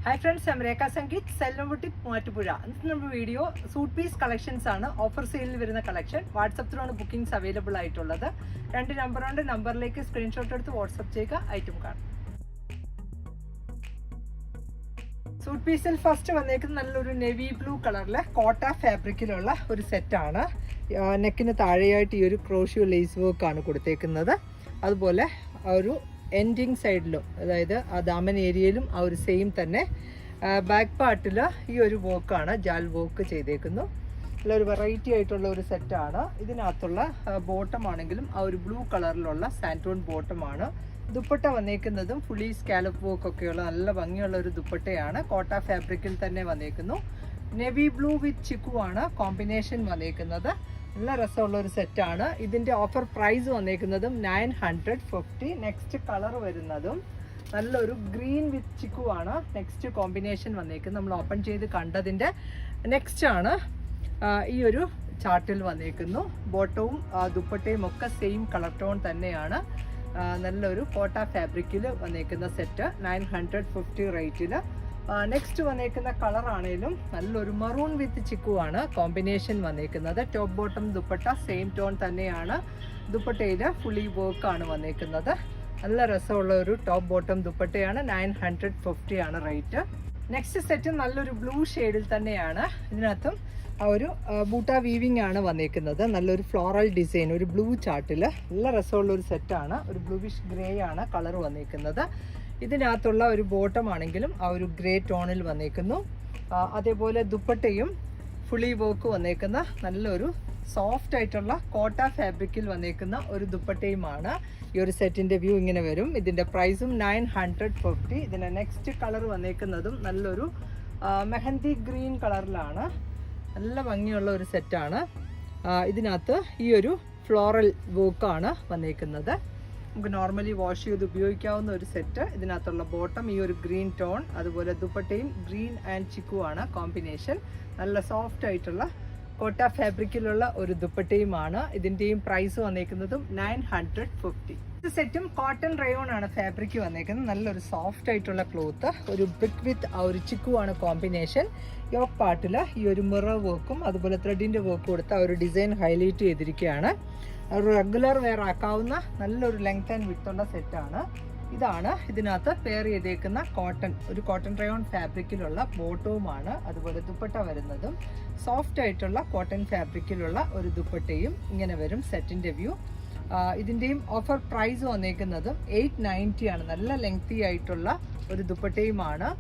Hi friends, I'm Rekha Sangeet, Salon Boutique, Muvattupuzha. This is video suit piece collections ആണ് offer സെയിലിൽ വരുന്ന collection. വാട്സാപ്പിലാണ് bookings available ആയിട്ടുള്ളത്. രണ്ട് number ഉണ്ട്, നമ്പറിലേക്ക് സ്ക്രീൻഷോട്ട് എടുത്ത് വാട്സാപ്പ് ചെയ്യുക, ഐറ്റം കാണും. സൂട്ട് പീസിൽ ഫസ്റ്റ് വന്നേക്കുന്നത് നല്ലൊരു നെവി ബ്ലൂ കളറിലെ കോട്ട ഫാബ്രിക്കിലുള്ള ഒരു സെറ്റാണ്. നെക്കിന് താഴെയായിട്ട് ഈ ഒരു ക്രോഷ്യോ ലേസ് വർക്ക് ആണ് കൊടുത്തേക്കുന്നത്. അതുപോലെ ഒരു എൻഡിങ് സൈഡിലും, അതായത് ആ ദാമൻ ഏരിയയിലും ആ ഒരു സെയിം തന്നെ ബാക്ക് പാർട്ടിൽ ഈ ഒരു വർക്കാണ്, ജാൽ വർക്ക് ചെയ്തേക്കുന്നു. ഒരു വെറൈറ്റി ആയിട്ടുള്ള ഒരു സെറ്റാണ്. ഇതിനകത്തുള്ള ബോട്ടം ആണെങ്കിലും ആ ഒരു ബ്ലൂ കളറിലുള്ള സാൻറ്റോൺ ബോട്ടമാണ്. ദുപ്പട്ട വന്നേക്കുന്നതും ഫുള്ളി സ്കാലപ്പ് വർക്ക് ഒക്കെയുള്ള നല്ല ഭംഗിയുള്ള ഒരു ദുപ്പട്ടയാണ്. കോട്ട ഫാബ്രിക്കിൽ തന്നെ വന്നേക്കുന്നു. നെവി ബ്ലൂ വിത്ത് ചിക്കു ആണ് കോമ്പിനേഷൻ വന്നേക്കുന്നത്. നല്ല രസമുള്ള ഒരു സെറ്റാണ്. ഇതിൻ്റെ ഓഫർ പ്രൈസ് വന്നേക്കുന്നതും 950. നെക്സ്റ്റ് കളർ വരുന്നതും നല്ലൊരു ഗ്രീൻ വിത്ത് ചിക്കു ആണ് നെക്സ്റ്റ് കോമ്പിനേഷൻ വന്നേക്കുന്നത്. നമ്മൾ ഓപ്പൺ ചെയ്ത് കണ്ടതിൻ്റെ നെക്സ്റ്റ് ആണ് ഈ ഒരു ചാർട്ടിൽ വന്നേക്കുന്നു. ബോട്ടവും ദുപ്പട്ടയും ഒക്കെ സെയിം കളർ ടോൺ തന്നെയാണ്. നല്ലൊരു കോട്ട ഫാബ്രിക്കിൽ വന്നേക്കുന്ന സെറ്റ് 950 റേറ്റിൽ. നെക്സ്റ്റ് വന്നേക്കുന്ന കളർ ആണെങ്കിലും നല്ലൊരു മറൂൺ വിത്ത് ചിക്കു ആണ് കോമ്പിനേഷൻ വന്നേക്കുന്നത്. Top bottom dupatta same tone തന്നെയാണ്. ദുപ്പട്ടയിൽ ഫുള്ളി വർക്ക് ആണ് വന്നേക്കുന്നത്. നല്ല രസമുള്ള ഒരു ടോപ്പ് ബോട്ടം ദുപ്പട്ടയാണ്. 950 ആണ് റേറ്റ്. നെക്സ്റ്റ് സെറ്റ് നല്ലൊരു ബ്ലൂ ഷെയ്ഡിൽ തന്നെയാണ്. ഇതിനകത്തും ആ ഒരു ബൂട്ട വീവിങ് ആണ് വന്നേക്കുന്നത്. നല്ലൊരു ഫ്ലോറൽ ഡിസൈൻ, ഒരു ബ്ലൂ ചാർട്ടിൽ നല്ല രസമുള്ള ഒരു സെറ്റാണ്. ഒരു ബ്ലൂവിഷ് ഗ്രേ ആണ് കളർ വന്നേക്കുന്നത്. ഇതിനകത്തുള്ള ഒരു ബോട്ടം ആണെങ്കിലും ആ ഒരു ഗ്രേ ടോണിൽ വന്നേക്കുന്നു. അതേപോലെ ദുപ്പട്ടയും ഫുള്ളി വർക്ക് വന്നേക്കുന്ന നല്ലൊരു സോഫ്റ്റ് ആയിട്ടുള്ള കോട്ട ഫാബ്രിക്കിൽ വന്നേക്കുന്ന ഒരു ദുപ്പട്ടയുമാണ്. ഈ ഒരു സെറ്റിൻ്റെ വ്യൂ ഇങ്ങനെ വരും. ഇതിൻ്റെ പ്രൈസും 950. ഇതിൻ്റെ നെക്സ്റ്റ് കളർ വന്നേക്കുന്നതും നല്ലൊരു മെഹന്തി ഗ്രീൻ കളറിലാണ്. നല്ല ഭംഗിയുള്ള ഒരു സെറ്റാണ്. ഇതിനകത്ത് ഈ ഒരു ഫ്ലോറൽ വർക്കാണ് വന്നേക്കുന്നത്. നമുക്ക് നോർമലി വാഷ് ചെയ്ത് ഉപയോഗിക്കാവുന്ന ഒരു സെറ്റ്. ഇതിനകത്തുള്ള ബോട്ടം ഈ ഒരു ഗ്രീൻ ടോൺ, അതുപോലെ ദുപ്പട്ടയും ഗ്രീൻ ആൻഡ് ചിക്കു ആണ് കോമ്പിനേഷൻ. നല്ല സോഫ്റ്റ് ആയിട്ടുള്ള കോട്ട ഫാബ്രിക്കിലുള്ള ഒരു ദുപ്പട്ടയുമാണ്. ഇതിൻ്റെയും പ്രൈസ് വന്നേക്കുന്നതും 950. ഇത് സെറ്റും കോട്ടൺ റയോൺ ആണ് ഫാബ്രിക് വന്നേക്കുന്നത്. നല്ലൊരു സോഫ്റ്റ് ആയിട്ടുള്ള ക്ലോത്ത്, ഒരു ബ്രിക്ക് വിത്ത് ആ ഒരു ചിക്കു ആണ് കോമ്പിനേഷൻ. യോക്ക് പാർട്ടിൽ ഈ ഒരു മിറർ വർക്കും അതുപോലെ ത്രെഡിൻ്റെ വർക്ക് കൊടുത്ത് ആ ഒരു ഡിസൈൻ ഹൈലൈറ്റ് ചെയ്തിരിക്കുകയാണ്. ഒരു റെഗുലർ വെയർ ആക്കാവുന്ന നല്ലൊരു ലെങ്ത് ആൻഡ് വിഡ്ത്ത് ഉള്ള സെറ്റാണ്. ഇതാണ് ഇതിനകത്ത് പെയർ ചെയ്തേക്കുന്ന കോട്ടൺ, ഒരു കോട്ടൺ റയോൺ ഫാബ്രിക്കിലുള്ള ബോട്ടവുമാണ്. അതുപോലെ ദുപ്പട്ട വരുന്നതും സോഫ്റ്റ് ആയിട്ടുള്ള കോട്ടൺ ഫാബ്രിക്കിലുള്ള ഒരു ദുപ്പട്ടയും ഇങ്ങനെ വരും സെറ്റിൻ്റെ വ്യൂ. ഇതിൻ്റെയും ഓഫർ പ്രൈസ് വന്നേക്കുന്നതും 890 ആണ്. നല്ല ലെങ്തി ആയിട്ടുള്ള ഒരു ദുപ്പട്ടയുമാണ്.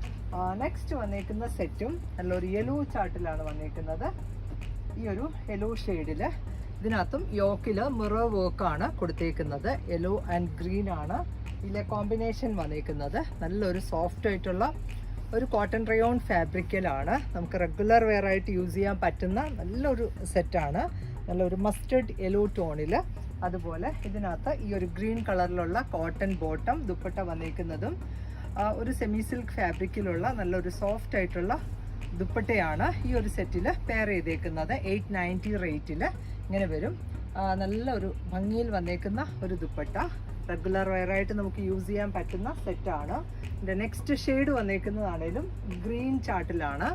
നെക്സ്റ്റ് വന്നേക്കുന്ന സെറ്റും നല്ലൊരു യെല്ലോ ചാർട്ടിലാണ് വന്നേക്കുന്നത്. ഈ ഒരു യെല്ലോ ഷെയ്ഡിൽ ഇതിനകത്തും യോക്കിൽ മിറർ വർക്കാണ് കൊടുത്തേക്കുന്നത്. യെല്ലോ ആൻഡ് ഗ്രീൻ ആണ് ഇതിലെ കോമ്പിനേഷൻ വന്നേക്കുന്നത്. നല്ലൊരു സോഫ്റ്റ് ആയിട്ടുള്ള ഒരു കോട്ടൺ റയോൺ ഫാബ്രിക്കിലാണ്. നമുക്ക് റെഗുലർ വെയർ ആയിട്ട് യൂസ് ചെയ്യാൻ പറ്റുന്ന നല്ലൊരു സെറ്റാണ്. നല്ലൊരു മസ്റ്റർഡ് യെല്ലോ ടോണിൽ. അതുപോലെ ഇതിനകത്ത് ഈ ഒരു ഗ്രീൻ കളറിലുള്ള കോട്ടൺ ബോട്ടം, ദുപ്പട്ട വന്നേക്കുന്നതും ഒരു സെമി സിൽക്ക് ഫാബ്രിക്കിലുള്ള നല്ലൊരു സോഫ്റ്റ് ആയിട്ടുള്ള ദുപ്പട്ടയാണ് ഈ ഒരു സെറ്റിൽ പെയർ ചെയ്തേക്കുന്നത്. 890 റേറ്റിൽ ഇങ്ങനെ വരും. നല്ലൊരു ഭംഗിയിൽ വന്നേക്കുന്ന ഒരു ദുപ്പട്ട, റെഗുലർ വെയറായിട്ട് നമുക്ക് യൂസ് ചെയ്യാൻ പറ്റുന്ന സെറ്റാണ്. ഇതിൻ്റെ നെക്സ്റ്റ് ഷെയ്ഡ് വന്നേക്കുന്നതാണേലും ഗ്രീൻ ചാർട്ടിലാണ്.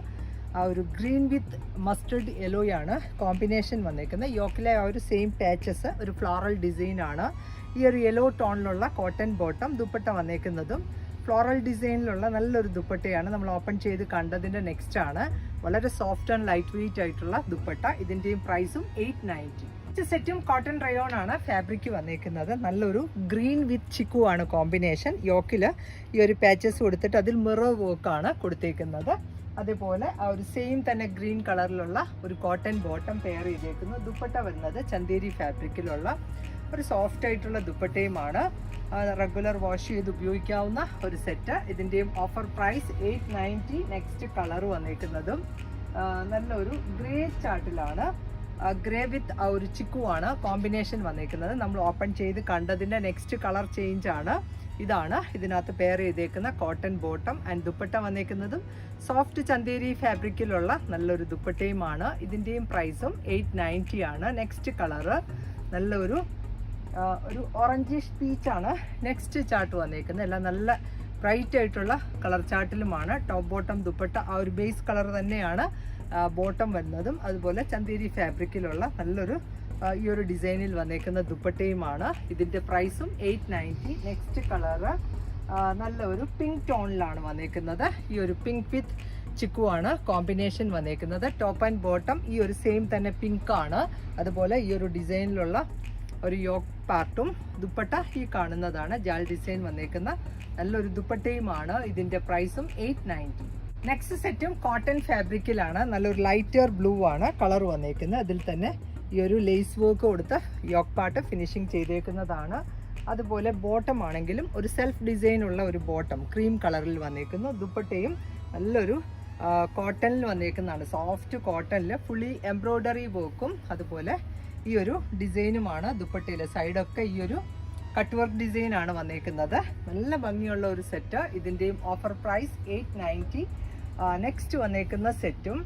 ആ ഒരു ഗ്രീൻ വിത്ത് മസ്റ്റർഡ് യെല്ലോയാണ് കോമ്പിനേഷൻ വന്നേക്കുന്നത്. യോക്കിലെ ആ ഒരു സെയിം പാച്ചസ്, ഒരു ഫ്ലോറൽ ഡിസൈനാണ്. ഈ ഒരു യെല്ലോ ടോണിലുള്ള കോട്ടൺ ബോട്ടം, ദുപ്പട്ട വന്നേക്കുന്നതും ഫ്ലോറൽ ഡിസൈനിലുള്ള നല്ലൊരു ദുപ്പട്ടയാണ്. നമ്മൾ ഓപ്പൺ ചെയ്ത് കണ്ടതിൻ്റെ നെക്സ്റ്റ് ആണ്. വളരെ സോഫ്റ്റ് ആൻഡ് ലൈറ്റ് വെയിറ്റ് ആയിട്ടുള്ള ദുപ്പട്ട. ഇതിൻ്റെയും പ്രൈസും 890. സെറ്റും കോട്ടൺ റയോൺ ആണ് ഫാബ്രിക് വന്നേക്കുന്നത്. നല്ലൊരു ഗ്രീൻ വിത്ത് ചിക്കു ആണ് കോമ്പിനേഷൻ. യോക്കിൽ ഈ ഒരു പാച്ചസ് കൊടുത്തിട്ട് അതിൽ മിറർ വർക്കാണ് കൊടുത്തേക്കുന്നത്. അതേപോലെ ആ ഒരു സെയിം തന്നെ ഗ്രീൻ കളറിലുള്ള ഒരു കോട്ടൺ ബോട്ടം പെയർ ചെയ്തേക്കുന്നു. ദുപ്പട്ട വരുന്നത് ചന്തേരി ഫാബ്രിക്കിലുള്ള ഒരു സോഫ്റ്റ് ആയിട്ടുള്ള ദുപ്പട്ടയുമാണ്. റെഗുലർ വാഷ് ചെയ്ത് ഉപയോഗിക്കാവുന്ന ഒരു സെറ്റ്. ഇതിൻ്റെയും ഓഫർ പ്രൈസ് 890. നെക്സ്റ്റ് കളർ വന്നേക്കുന്നതും നല്ലൊരു ഗ്രേ ചാർട്ടിലാണ്. ഗ്രേ വിത്ത് ആ ഒരു ചിക്കു ആണ് കോമ്പിനേഷൻ വന്നേക്കുന്നത്. നമ്മൾ ഓപ്പൺ ചെയ്ത് കണ്ടതിൻ്റെ നെക്സ്റ്റ് കളർ ചേഞ്ച് ആണ്. ഇതാണ് ഇതിനകത്ത് പെയർ ചെയ്തേക്കുന്ന കോട്ടൺ ബോട്ടം ആൻഡ് ദുപ്പട്ട വന്നേക്കുന്നതും സോഫ്റ്റ് ചന്തേരി ഫാബ്രിക്കിലുള്ള നല്ലൊരു ദുപ്പട്ടയുമാണ്. ഇതിൻ്റെയും പ്രൈസും 890 ആണ്. നെക്സ്റ്റ് കളറ് നല്ലൊരു ഒരു ഓറഞ്ചിഷ് പീച്ചാണ് നെക്സ്റ്റ് ചാർട്ട് വന്നേക്കുന്നത്. എല്ലാം നല്ല ബ്രൈറ്റ് ആയിട്ടുള്ള കളർ ചാർട്ടിലുമാണ്. ടോപ്പ് ബോട്ടം ദുപ്പട്ട ആ ഒരു ബേസ് കളർ തന്നെയാണ് ബോട്ടം വരുന്നതും. അതുപോലെ ചന്തേരി ഫാബ്രിക്കിലുള്ള നല്ലൊരു ഈ ഒരു ഡിസൈനിൽ വന്നേക്കുന്ന ദുപ്പട്ടയുമാണ്. ഇതിൻ്റെ പ്രൈസും 890. നെക്സ്റ്റ് കളറ് നല്ലൊരു പിങ്ക് ടോണിലാണ് വന്നേക്കുന്നത്. ഈ ഒരു പിങ്ക് വിത്ത് ചിക്കു ആണ് കോമ്പിനേഷൻ വന്നേക്കുന്നത്. ടോപ്പ് ആൻഡ് ബോട്ടം ഈ ഒരു സെയിം തന്നെ പിങ്ക് ആണ്. അതുപോലെ ഈ ഒരു ഡിസൈനിലുള്ള ഒരു യോക്ക് പാർട്ടും ദുപ്പട്ട ഈ കാണുന്നതാണ്. ജാൽ ഡിസൈൻ വന്നേക്കുന്ന നല്ലൊരു ദുപ്പട്ടയുമാണ്. ഇതിൻ്റെ പ്രൈസും 890. നെക്സ്റ്റ് സെറ്റും കോട്ടൺ ഫാബ്രിക്കിലാണ്. നല്ലൊരു ലൈറ്റർ ബ്ലൂ ആണ് കളർ വന്നേക്കുന്നത്. അതിൽ തന്നെ ഈ ഒരു ലേസ് വർക്ക് കൊടുത്ത് യോക്ക് പാർട്ട് ഫിനിഷിങ് ചെയ്തേക്കുന്നതാണ്. അതുപോലെ ബോട്ടം ആണെങ്കിലും ഒരു സെൽഫ് ഡിസൈൻ ഉള്ള ഒരു ബോട്ടം ക്രീം കളറിൽ വന്നേക്കുന്നു. ദുപ്പട്ടയും നല്ലൊരു കോട്ടണിൽ വന്നേക്കുന്നതാണ്. സോഫ്റ്റ് കോട്ടണിൽ ഫുള്ളി എംബ്രോയ്ഡറി വർക്കും അതുപോലെ ഈ ഒരു ഡിസൈനുമാണ്. ദുപ്പട്ടയിൽ സൈഡൊക്കെ ഈ ഒരു കട്ട് വർക്ക് ഡിസൈൻ ആണ് വന്നേക്കുന്നത്. നല്ല ഭംഗിയുള്ള ഒരു സെറ്റ്. ഇതിൻ്റെയും ഓഫർ പ്രൈസ് 890. നെക്സ്റ്റ് വന്നേക്കുന്ന സെറ്റും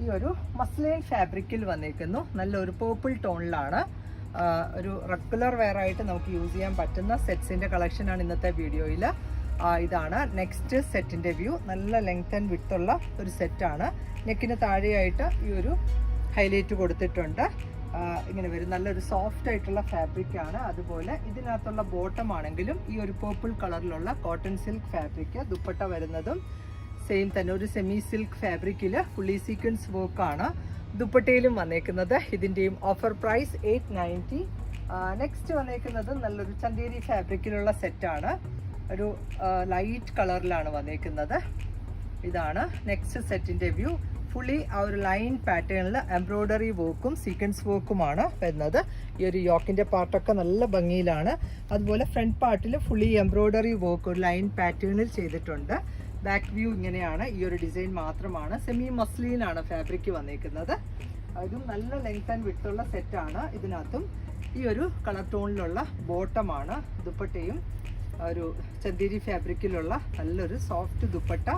ഈ ഒരു മസ്ലിൻ ഫാബ്രിക്കിൽ വന്നേക്കുന്നു. നല്ലൊരു പേർപ്പിൾ ടോണിലാണ്. ഒരു റെഗുലർ വെയർ ആയിട്ട് നമുക്ക് യൂസ് ചെയ്യാൻ പറ്റുന്ന സെറ്റ്സിൻ്റെ കളക്ഷനാണ് ഇന്നത്തെ വീഡിയോയിൽ. ഇതാണ് നെക്സ്റ്റ് സെറ്റിൻ്റെ വ്യൂ. നല്ല ലെങ്ത് ആൻഡ് വിഡ്ത്ത് ഉള്ള ഒരു സെറ്റാണ്. നെക്കിന് താഴെയായിട്ട് ഈ ഒരു ഹൈലൈറ്റ് കൊടുത്തിട്ടുണ്ട്. ഇങ്ങനെ വരും. നല്ലൊരു സോഫ്റ്റ് ആയിട്ടുള്ള ഫാബ്രിക്കാണ്. അതുപോലെ ഇതിനകത്തുള്ള ബോട്ടം ആണെങ്കിലും ഈ ഒരു പേർപ്പിൾ കളറിലുള്ള കോട്ടൺ സിൽക്ക് ഫാബ്രിക്. ദുപ്പട്ട വരുന്നതും സെയിം തന്നെ ഒരു സെമി സിൽക്ക് ഫാബ്രിക്കിൽ ഫുള്ളി സീക്വൻസ് വർക്കാണ് ദുപ്പട്ടയിലും വന്നേക്കുന്നത്. ഇതിൻ്റെയും ഓഫർ പ്രൈസ് 890. നെക്സ്റ്റ് വന്നേക്കുന്നത് നല്ലൊരു ചന്തേരി ഫാബ്രിക്കിലുള്ള സെറ്റാണ്. ഒരു ലൈറ്റ് കളറിലാണ് വന്നേക്കുന്നത്. ഇതാണ് നെക്സ്റ്റ് സെറ്റിൻ്റെ വ്യൂ. ഫുള്ളി ആ ഒരു ലൈൻ പാറ്റേണിൽ എംബ്രോയ്ഡറി വർക്കും സീക്വൻസ് വർക്കുമാണ് വരുന്നത്. ഈ ഒരു യോക്കിൻ്റെ പാർട്ടൊക്കെ നല്ല ഭംഗിയിലാണ്. അതുപോലെ ഫ്രണ്ട് പാർട്ടിൽ ഫുള്ളി എംബ്രോയ്ഡറി വർക്ക് ഒരു ലൈൻ പാറ്റേണിൽ ചെയ്തിട്ടുണ്ട്. ബാക്ക് വ്യൂ ഇങ്ങനെയാണ്. ഈ ഒരു ഡിസൈൻ മാത്രമാണ്. സെമി മസ്ലിനാണ് ഫാബ്രിക് വന്നേക്കുന്നത്. ഇതും നല്ല ലെങ്ത് ആൻഡ് വിഡ്ത്തുള്ള സെറ്റാണ്. ഇതിനകത്തും ഈ ഒരു കളർ ടോണിലുള്ള ബോട്ടമാണ്. ദുപ്പട്ടയും ഒരു ചന്തേരി ഫാബ്രിക്കിലുള്ള നല്ലൊരു സോഫ്റ്റ് ദുപ്പട്ട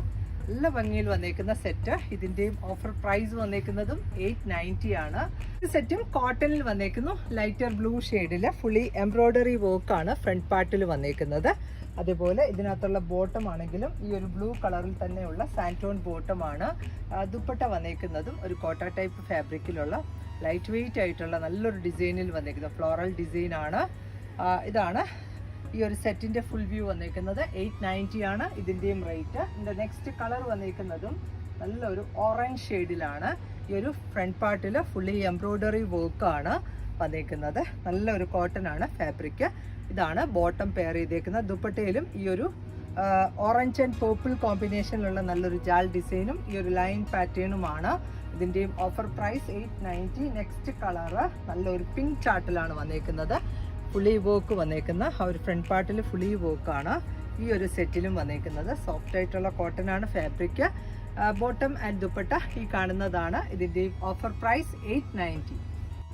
നല്ല ഭംഗിയിൽ വന്നേക്കുന്ന സെറ്റ്. ഇതിൻ്റെയും ഓഫർ പ്രൈസ് വന്നേക്കുന്നതും 890 ആണ്. ഈ സെറ്റും കോട്ടണിൽ വന്നേക്കുന്നു. ലൈറ്റർ ബ്ലൂ ഷെയ്ഡിൽ ഫുള്ളി എംബ്രോയ്ഡറി വർക്കാണ് ഫ്രണ്ട് പാർട്ടിൽ വന്നേക്കുന്നത്. അതുപോലെ ഇതിനകത്തുള്ള ബോട്ടം ആണെങ്കിലും ഈ ഒരു ബ്ലൂ കളറിൽ തന്നെയുള്ള സാൻറ്റോൺ ബോട്ടമാണ്. ദുപ്പട്ട വന്നേക്കുന്നതും ഒരു കോട്ട ടൈപ്പ് ഫാബ്രിക്കിലുള്ള ലൈറ്റ് വെയിറ്റ് ആയിട്ടുള്ള നല്ലൊരു ഡിസൈനിൽ വന്നേക്കുന്നത് ഫ്ലോറൽ ഡിസൈനാണ്. ഇതാണ് ഈ ഒരു സെറ്റിൻ്റെ ഫുൾ വ്യൂ വന്നേക്കുന്നത്. 890 ആണ് ഇതിൻ്റെയും റേറ്റ്. ഇതിൻ്റെ നെക്സ്റ്റ് കളർ വന്നേക്കുന്നതും നല്ലൊരു ഓറഞ്ച് ഷെയ്ഡിലാണ്. ഈ ഒരു ഫ്രണ്ട് പാർട്ടിൽ ഫുള്ളി എംബ്രോയ്ഡറി വർക്കാണ് വന്നേക്കുന്നത്. നല്ലൊരു കോട്ടൺ ആണ് ഫാബ്രിക്. ഇതാണ് ബോട്ടം പെയർ ചെയ്തേക്കുന്നത്. ദുപ്പട്ടയിലും ഈ ഒരു ഓറഞ്ച് ആൻഡ് പേർപ്പിൾ കോമ്പിനേഷനിലുള്ള നല്ലൊരു ജാൽ ഡിസൈനും ഈ ഒരു ലൈൻ പാറ്റേണുമാണ്. ഇതിൻ്റെയും ഓഫർ പ്രൈസ് 890. നെക്സ്റ്റ് കളറ് നല്ലൊരു പിങ്ക് ചാർട്ടിലാണ് വന്നേക്കുന്നത്. ഫുള്ളി വർക്ക് വന്നേക്കുന്ന ആ ഒരു ഫ്രണ്ട് പാർട്ടിൽ ഫുള്ളി വർക്കാണ് ഈ ഒരു സെറ്റിലും വന്നേക്കുന്നത്. സോഫ്റ്റ് ആയിട്ടുള്ള കോട്ടൺ ആണ് ഫാബ്രിക്. ബോട്ടം ആൻഡ് ദുപ്പട്ട ഈ കാണുന്നതാണ്. ഇതിൻ്റെയും ഓഫർ പ്രൈസ് 890.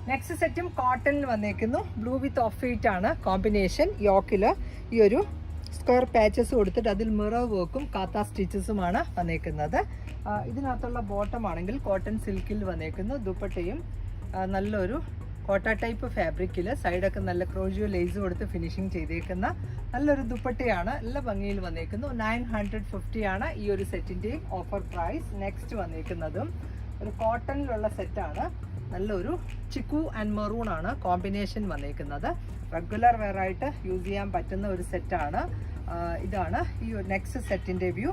നെക്സ്റ്റ് സെറ്റും കോട്ടണിൽ വന്നേക്കുന്നു. ബ്ലൂ വിത്ത് ഓഫ് വൈറ്റ് ആണ് കോമ്പിനേഷൻ. യോക്കിൽ ഈ ഒരു സ്ക്വയർ പാച്ചസ് കൊടുത്തിട്ട് അതിൽ മിറർ വർക്കും കാത്ത സ്റ്റിച്ചസുമാണ് വന്നേക്കുന്നത്. ഇതിനകത്തുള്ള ബോട്ടം ആണെങ്കിൽ കോട്ടൺ സിൽക്കിൽ വന്നേക്കുന്നു. ദുപ്പട്ടയും നല്ലൊരു കോട്ട ടൈപ്പ് ഫാബ്രിക്കിൽ സൈഡൊക്കെ നല്ല ക്രോഷിയോ ലേസ് കൊടുത്ത് ഫിനിഷിങ് ചെയ്തേക്കുന്ന നല്ലൊരു ദുപ്പട്ടയാണ്. നല്ല ഭംഗിയിൽ വന്നേക്കുന്നു. 950 ആണ് ഈ ഒരു സെറ്റിൻ്റെയും ഓഫർ പ്രൈസ്. നെക്സ്റ്റ് വന്നേക്കുന്നതും ഒരു കോട്ടണിലുള്ള സെറ്റാണ്. നല്ലൊരു ചിക്കു ആൻഡ് മെറൂൺ ആണ് കോമ്പിനേഷൻ വന്നേക്കുന്നത്. റെഗുലർ വെയർ ആയിട്ട് യൂസ് ചെയ്യാൻ പറ്റുന്ന ഒരു സെറ്റാണ്. ഇതാണ് ഈ നെക്സ്റ്റ് സെറ്റിൻ്റെ വ്യൂ.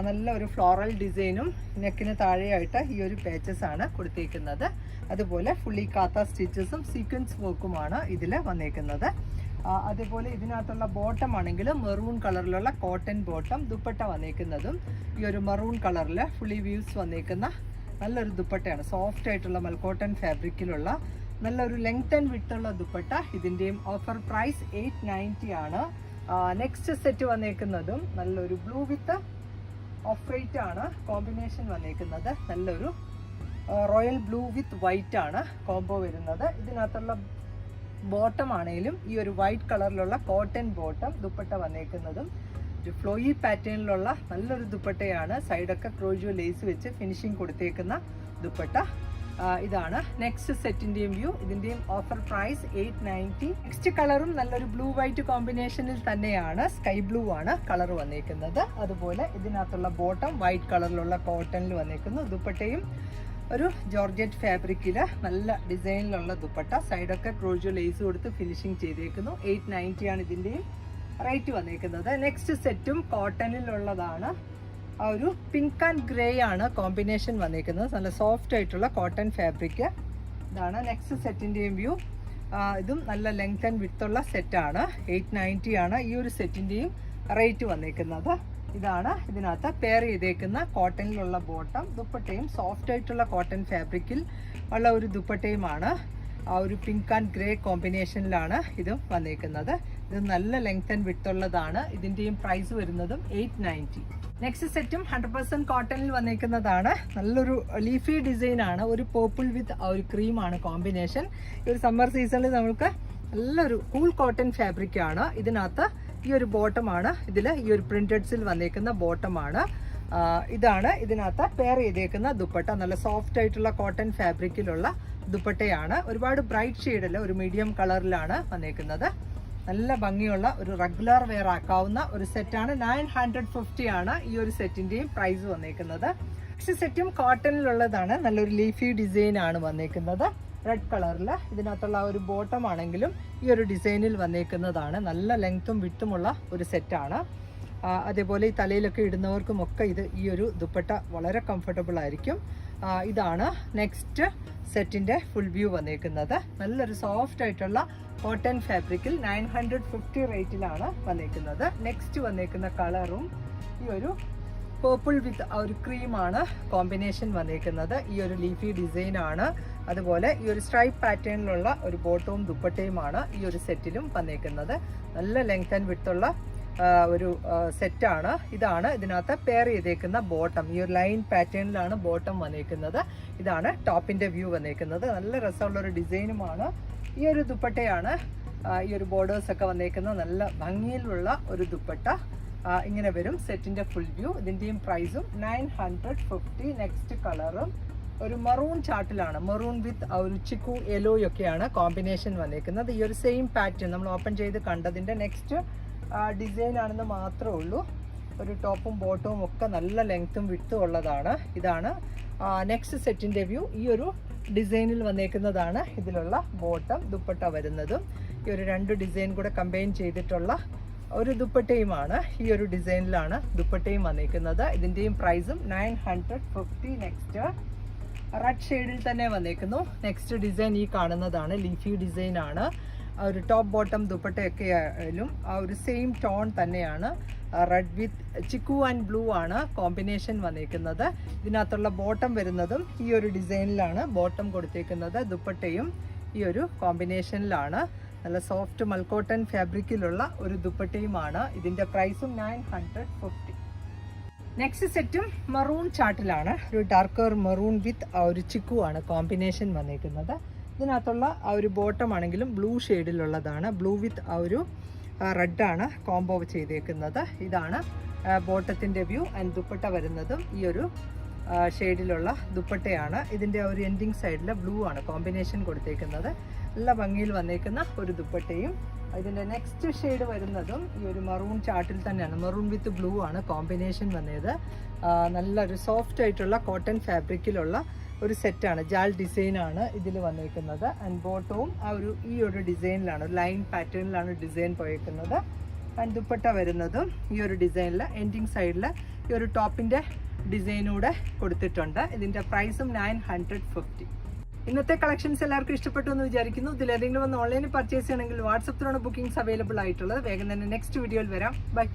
നല്ല ഒരു ഫ്ലോറൽ ഡിസൈനും നെക്കിന് താഴെയായിട്ട് ഈ ഒരു പാച്ചസ് ആണ് കൊടുത്തേക്കുന്നത്. അതുപോലെ ഫുള്ളി കാത്ത സ്റ്റിച്ചസും സീക്വൻസ് വർക്കുമാണ് ഇതിൽ വന്നേക്കുന്നത്. അതുപോലെ ഇതിനകത്തുള്ള ബോട്ടം ആണെങ്കിൽ മെറൂൺ കളറിലുള്ള കോട്ടൺ ബോട്ടം. ദുപ്പട്ട വന്നേക്കുന്നതും ഈ ഒരു മെറൂൺ കളറിൽ ഫുള്ളി വ്യൂസ് വന്നേക്കുന്ന നല്ലൊരു ദുപ്പട്ടയാണ്. സോഫ്റ്റ് ആയിട്ടുള്ള മൽക്കോട്ടൺ ഫാബ്രിക്കിലുള്ള നല്ലൊരു ലെങ്ത് ആൻഡ് വിഡ്ത്ത് ഉള്ള ദുപ്പട്ട. ഇതിൻ്റെയും ഓഫർ പ്രൈസ് 890 ആണ്. നെക്സ്റ്റ് സെറ്റ് വന്നേക്കുന്നതും നല്ലൊരു ബ്ലൂ വിത്ത് ഓഫ് വൈറ്റ് ആണ് കോമ്പിനേഷൻ വന്നേക്കുന്നത്. നല്ലൊരു റോയൽ ബ്ലൂ വിത്ത് വൈറ്റ് ആണ് കോംബോ വരുന്നത്. ഇതിനകത്തുള്ള ബോട്ടം ആണെങ്കിലും ഈ ഒരു വൈറ്റ് കളറിലുള്ള കോട്ടൺ ബോട്ടം. ദുപ്പട്ട വന്നേക്കുന്നതും ഒരു ഫ്ലോയി പാറ്റേണിലുള്ള നല്ലൊരു ദുപ്പട്ടയാണ്. സൈഡൊക്കെ ക്രോഷിയോ ലേസ് വെച്ച് ഫിനിഷിങ് കൊടുത്തേക്കുന്ന ദുപ്പട്ട. ഇതാണ് നെക്സ്റ്റ് സെറ്റിന്റെയും വ്യൂ. ഇതിന്റെയും ഓഫർ പ്രൈസ് 890. നെക്സ്റ്റ് കളറും നല്ലൊരു ബ്ലൂ വൈറ്റ് കോമ്പിനേഷനിൽ തന്നെയാണ്. സ്കൈ ബ്ലൂ ആണ് കളർ വന്നേക്കുന്നത്. അതുപോലെ ഇതിനകത്തുള്ള ബോട്ടം വൈറ്റ് കളറിലുള്ള കോട്ടണിൽ വന്നേക്കുന്നു. ദുപ്പട്ടയും ഒരു ജോർജറ്റ് ഫാബ്രിക്കില് നല്ല ഡിസൈനിലുള്ള ദുപ്പട്ട. സൈഡൊക്കെ ക്രോഷ്യോ ലേസ് കൊടുത്ത് ഫിനിഷിങ് ചെയ്തേക്കുന്നു. 890 ആണ് ഇതിന്റെയും റേറ്റ് വന്നേക്കുന്നത്. നെക്സ്റ്റ് സെറ്റും കോട്ടണിലുള്ളതാണ്. ആ ഒരു പിങ്ക് ആൻഡ് ഗ്രേ ആണ് കോമ്പിനേഷൻ വന്നിരിക്കുന്നത്. നല്ല സോഫ്റ്റ് ആയിട്ടുള്ള കോട്ടൺ ഫാബ്രിക്. ഇതാണ് നെക്സ്റ്റ് സെറ്റിന്റെയും വ്യൂ. ഇതും നല്ല ലെങ്ത് ആൻഡ് വിഡ്ത്ത് ഉള്ള സെറ്റാണ്. 890 ആണ് ഈ ഒരു സെറ്റിന്റെയും റേറ്റ് വന്നിരിക്കുന്നത്. ഇതാണ് ഇതിനകത്ത് പെയർ ചെയ്തേക്കുന്ന കോട്ടണിലുള്ള ബോട്ടം. ദുപ്പട്ടയും സോഫ്റ്റ് ആയിട്ടുള്ള കോട്ടൺ ഫാബ്രിക്കിൽ ഉള്ള ഒരു ദുപ്പട്ടയുമാണ്. ആ ഒരു പിങ്ക് ആൻഡ് ഗ്രേ കോമ്പിനേഷനിലാണ് ഇതും വന്നിരിക്കുന്നത്. ഇത് നല്ല ലെങ്ത് ആൻഡ് വിഡ്ത്ത് ഉള്ളതാണ്. ഇതിന്റെയും പ്രൈസ് വരുന്നതും 890. നെക്സ്റ്റ് സെറ്റും 100% കോട്ടണിൽ വന്നിരിക്കുന്നതാണ്. നല്ലൊരു ലീഫി ഡിസൈൻ ആണ്. ഒരു പേർപ്പിൾ വിത്ത് ഒരു ക്രീമാണ് കോമ്പിനേഷൻ. ഈ ഒരു സമ്മർ സീസണിൽ നമുക്ക് നല്ലൊരു കൂൾ കോട്ടൺ ഫാബ്രിക് ആണ്. ഇതിനകത്ത് ഈ ഒരു ബോട്ടമാണ്. ഇതിൽ ഈ ഒരു പ്രിന്റഡ്സിൽ വന്നിരിക്കുന്ന ബോട്ടമാണ്. ഇതാണ് ഇതിനകത്ത് പെയർ ചെയ്തേക്കുന്ന ദുപ്പട്ട. നല്ല സോഫ്റ്റ് ആയിട്ടുള്ള കോട്ടൺ ഫാബ്രിക്കിലുള്ള ദുപ്പട്ടയാണ്. ഒരുപാട് ബ്രൈറ്റ് ഷെയ്ഡല്ല, ഒരു മീഡിയം കളറിലാണ് വന്നേക്കുന്നത്. നല്ല ഭംഗിയുള്ള ഒരു റെഗുലർ വെയർ ആക്കാവുന്ന ഒരു സെറ്റാണ്. 950 ആണ് ഈ ഒരു സെറ്റിന്റെയും പ്രൈസ് വന്നേക്കുന്നത്. നെക്സ്റ്റ് സെറ്റും കോട്ടണിലുള്ളതാണ്. നല്ലൊരു ലീഫി ഡിസൈൻ ആണ് വന്നേക്കുന്നത്. റെഡ് കളറിൽ ഇതിനകത്തുള്ള ഒരു ബോട്ടം ആണെങ്കിലും ഈ ഒരു ഡിസൈനിൽ വന്നേക്കുന്നതാണ്. നല്ല ലെങ്ത്തും വിട്ടുമുള്ള ഒരു സെറ്റാണ്. അതേപോലെ ഈ തലയിലൊക്കെ ഇടുന്നവർക്കുമൊക്കെ ഈ ഒരു ദുപ്പട്ട വളരെ കംഫർട്ടബിൾ ആയിരിക്കും. ഇതാണ് നെക്സ്റ്റ് സെറ്റിന്റെ ഫുൾ വ്യൂ വന്നേക്കുന്നത്. നല്ലൊരു സോഫ്റ്റ് ആയിട്ടുള്ള കോട്ടൺ ഫാബ്രിക്കിൽ 950 റേറ്റിലാണ് വന്നേക്കുന്നത്. നെക്സ്റ്റ് വന്നേക്കുന്ന കളറും ഈ ഒരു പേർപ്പിൾ വിത്ത് ഒരു ക്രീമാണ് കോമ്പിനേഷൻ വന്നേക്കുന്നത്. ഈ ഒരു ലീഫി ഡിസൈൻ ആണ്. അതുപോലെ ഈ ഒരു സ്ട്രൈപ്പ് പാറ്റേണിലുള്ള ഒരു ബോട്ടവും ദുപ്പട്ടയുമാണ് ഈ ഒരു സെറ്റിലും വന്നേക്കുന്നത്. നല്ല ലെങ്ത് ആൻഡ് വിഡ്ത്തുള്ള ഒരു സെറ്റാണ്. ഇതാണ് ഇതിനകത്ത് പെയർ ചെയ്തേക്കുന്ന ബോട്ടം. ഈ ഒരു ലൈൻ പാറ്റേണിലാണ് ബോട്ടം വന്നേക്കുന്നത്. ഇതാണ് ടോപ്പിന്റെ വ്യൂ വന്നേക്കുന്നത്. നല്ല രസമുള്ള ഒരു ഡിസൈനുമാണ്. ഈ ഒരു ദുപ്പട്ടയാണ്. ഈ ഒരു ബോർഡേഴ്സ് ഒക്കെ വന്നേക്കുന്ന നല്ല ഭംഗിയിലുള്ള ഒരു ദുപ്പട്ട ഇങ്ങനെ വരും സെറ്റിന്റെ ഫുൾ വ്യൂ. ഇതിന്റെയും പ്രൈസും 950. നെക്സ്റ്റ് കളറും ഒരു മറൂൺ ചാർട്ടിലാണ്. മറൂൺ വിത്ത് ഒരു ചിക്കു യെല്ലോയൊക്കെയാണ് കോമ്പിനേഷൻ വന്നേക്കുന്നത്. ഈ ഒരു സെയിം പാറ്റേൺ നമ്മൾ ഓപ്പൺ ചെയ്ത് കണ്ടതിന്റെ നെക്സ്റ്റ് ഡിസൈൻ ആണെന്ന് മാത്രമേ ഉള്ളൂ. ഒരു ടോപ്പും ബോട്ടവും ഒക്കെ നല്ല ലെങ്ത്തും വിട്ടും ഉള്ളതാണ്. ഇതാണ് നെക്സ്റ്റ് സെറ്റിന്റെ വ്യൂ. ഈ ഒരു ഡിസൈനിൽ വന്നേക്കുന്നതാണ് ഇതിലുള്ള ബോട്ടം. ദുപ്പട്ട വരുന്നതും ഈ ഒരു രണ്ട് ഡിസൈൻ കൂടെ കമ്പൈൻ ചെയ്തിട്ടുള്ള ഒരു ദുപ്പട്ടയുമാണ്. ഈ ഒരു ഡിസൈനിലാണ് ദുപ്പട്ടയും വന്നേക്കുന്നത്. ഇതിന്റെയും പ്രൈസും 950. നെക്സ്റ്റ് റെഡ് ഷെയ്ഡിൽ തന്നെ വന്നേക്കുന്നു. നെക്സ്റ്റ് ഡിസൈൻ ഈ കാണുന്നതാണ്. ലീഫി ഡിസൈൻ ആണ്. ഒരു ടോപ്പ് ബോട്ടം ദുപ്പട്ടയൊക്കെ ആയാലും ആ ഒരു സെയിം ടോൺ തന്നെയാണ്. Red with chikoo and blue ആണ് കോമ്പിനേഷൻ വന്നേക്കുന്നത്. ഇതിനകത്തുള്ള ബോട്ടം വരുന്നതും ഈ ഒരു ഡിസൈനിലാണ് ബോട്ടം കൊടുത്തേക്കുന്നത്. ദുപ്പട്ടയും ഈ ഒരു കോമ്പിനേഷനിലാണ്. നല്ല സോഫ്റ്റ് മൽക്കോട്ടൺ ഫാബ്രിക്കിലുള്ള ഒരു ദുപ്പട്ടയുമാണ്. ഇതിന്റെ പ്രൈസും 950. നെക്സ്റ്റ് സെറ്റും മറൂൺ ചാർട്ടിലാണ്. ഒരു ഡാർക്കർ മറൂൺ വിത്ത് ഒരു ചിക്കു ആണ് കോമ്പിനേഷൻ വന്നേക്കുന്നത്. ഇതിനകത്തുള്ള ആ ഒരു ബോട്ടം ആണെങ്കിലും ബ്ലൂ ഷെയ്ഡിലുള്ളതാണ്. ബ്ലൂ വിത്ത് ആ ഒരു റെഡാണ് കോംബോ ചെയ്തേക്കുന്നത്. ഇതാണ് ബോട്ടത്തിന്റെ വ്യൂ. ആൻഡ് ദുപ്പട്ട വരുന്നതും ഈ ഒരു ഷെയ്ഡിലുള്ള ദുപ്പട്ടയാണ്. ഇതിന്റെ ഒരു എൻഡിങ് സൈഡിൽ ബ്ലൂ ആണ് കോമ്പിനേഷൻ കൊടുത്തേക്കുന്നത്. നല്ല ഭംഗിയിൽ വന്നേക്കുന്ന ഒരു ദുപ്പട്ടയും. ഇതിന്റെ നെക്സ്റ്റ് ഷെയ്ഡ് വരുന്നതും ഈ ഒരു മറൂൺ ചാർട്ടിൽ തന്നെയാണ്. മറൂൺ വിത്ത് ബ്ലൂ ആണ് കോമ്പിനേഷൻ വന്നത്. നല്ലൊരു സോഫ്റ്റ് ആയിട്ടുള്ള കോട്ടൺ ഫാബ്രിക്കിലുള്ള ഒരു സെറ്റാണ്. ജാൽ ഡിസൈൻ ആണ് ഇതിൽ വന്നേക്കുന്നത്. ആൻഡ് ബോട്ടവും ഈ ഒരു ഡിസൈനിലാണ്, ലൈൻ പാറ്റേണിലാണ് ഡിസൈൻ പോയേക്കുന്നത്. ആൻഡ് ദുപ്പട്ട വരുന്നതും ഈ ഒരു ഡിസൈനിൽ എൻഡിങ് സൈഡിൽ ഈ ഒരു ടോപ്പിന്റെ ഡിസൈനൂടെ കൊടുത്തിട്ടുണ്ട്. ഇതിന്റെ പ്രൈസും 950. ഇന്നത്തെ കളക്ഷൻസ് എല്ലാവർക്കും ഇഷ്ടപ്പെട്ടു എന്ന് വിചാരിക്കുന്നു. ഇതിലേതെങ്കിലും ഒന്ന് ഓൺലൈനിൽ പർച്ചേസ് ചെയ്യണമെങ്കിൽ വാട്സപ്പിലാണ് ബുക്കിംഗ്സ് അവൈലബിൾ ആയിട്ടുള്ളത്. വേഗം തന്നെ നെക്സ്റ്റ് വീഡിയോയിൽ വരാം. ബൈ.